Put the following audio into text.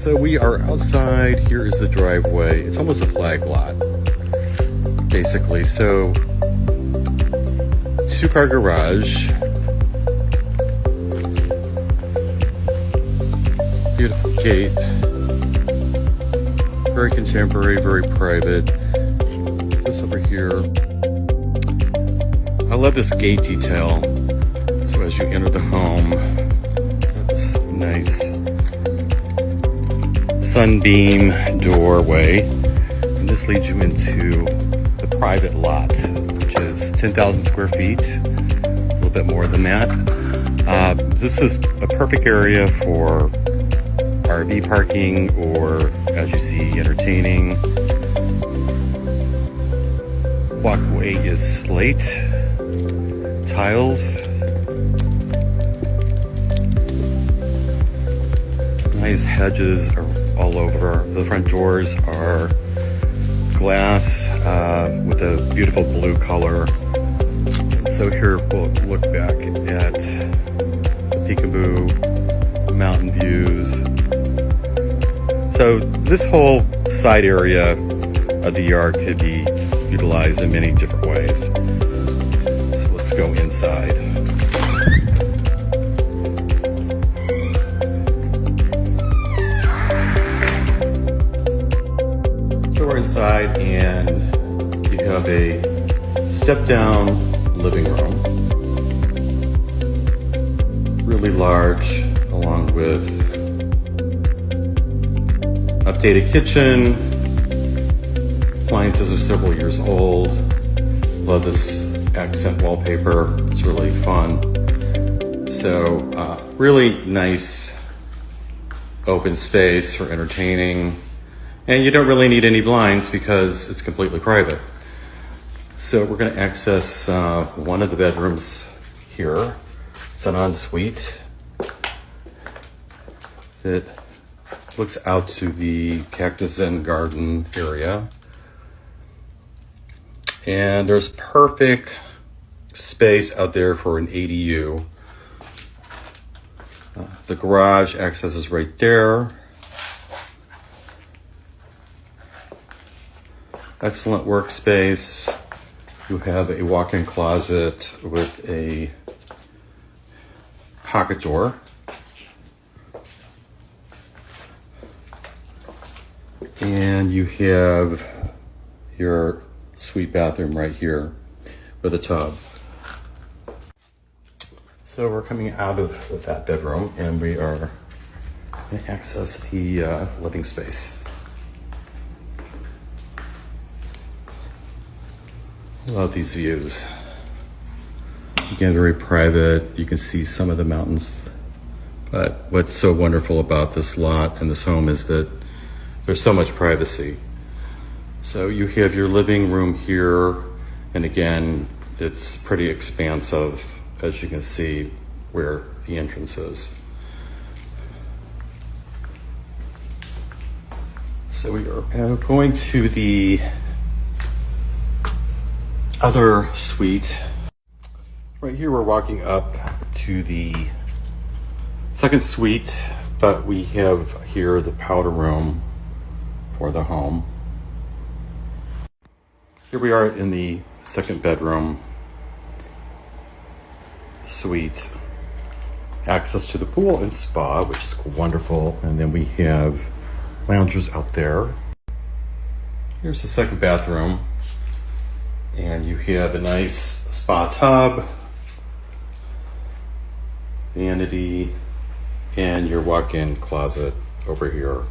So we are outside. Here is the driveway. It's almost a flag lot, basically. So, two-car garage. Beautiful gate. Very contemporary, very private. This over here. I love this gate detail. So as you enter the home, this nice sunbeam doorway, and this leads you into the private lot, which is 10,000 square feet, a little bit more than that. This is a perfect area for RV parking, or as you see, entertaining. Walkway is slate tiles. Nice hedges are all over. The front doors are glass with a beautiful blue color. So here we'll look back at the peekaboo mountain views. So this whole side area of the yard could be utilized in many different ways. So let's go inside. So we're inside, and you have a step-down living room. Really large, along with updated kitchen. Appliances are several years old. Love this accent wallpaper. It's really fun. So really nice open space for entertaining. And you don't really need any blinds because it's completely private. So we're going to access one of the bedrooms here. It's an ensuite. It looks out to the cactus Zen Garden area. And there's perfect space out there for an ADU. The garage access is right there. Excellent workspace. You have a walk-in closet with a pocket door. And you have your suite bathroom right here with a tub. So we're coming out of that bedroom, and we are going to access the living space. Love these views. Again, very private. You can see some of the mountains. But what's so wonderful about this lot and this home is that there's so much privacy. So you have your living room here, and again, it's pretty expansive, as you can see where the entrance is. So we are going to the other suite. Right here we're walking up to the second suite, but we have here the powder room for the home. Here we are in the second bedroom suite. Access to the pool and spa, which is wonderful. And then we have loungers out there. Here's the second bathroom. And you have a nice spa tub, vanity, and your walk-in closet over here.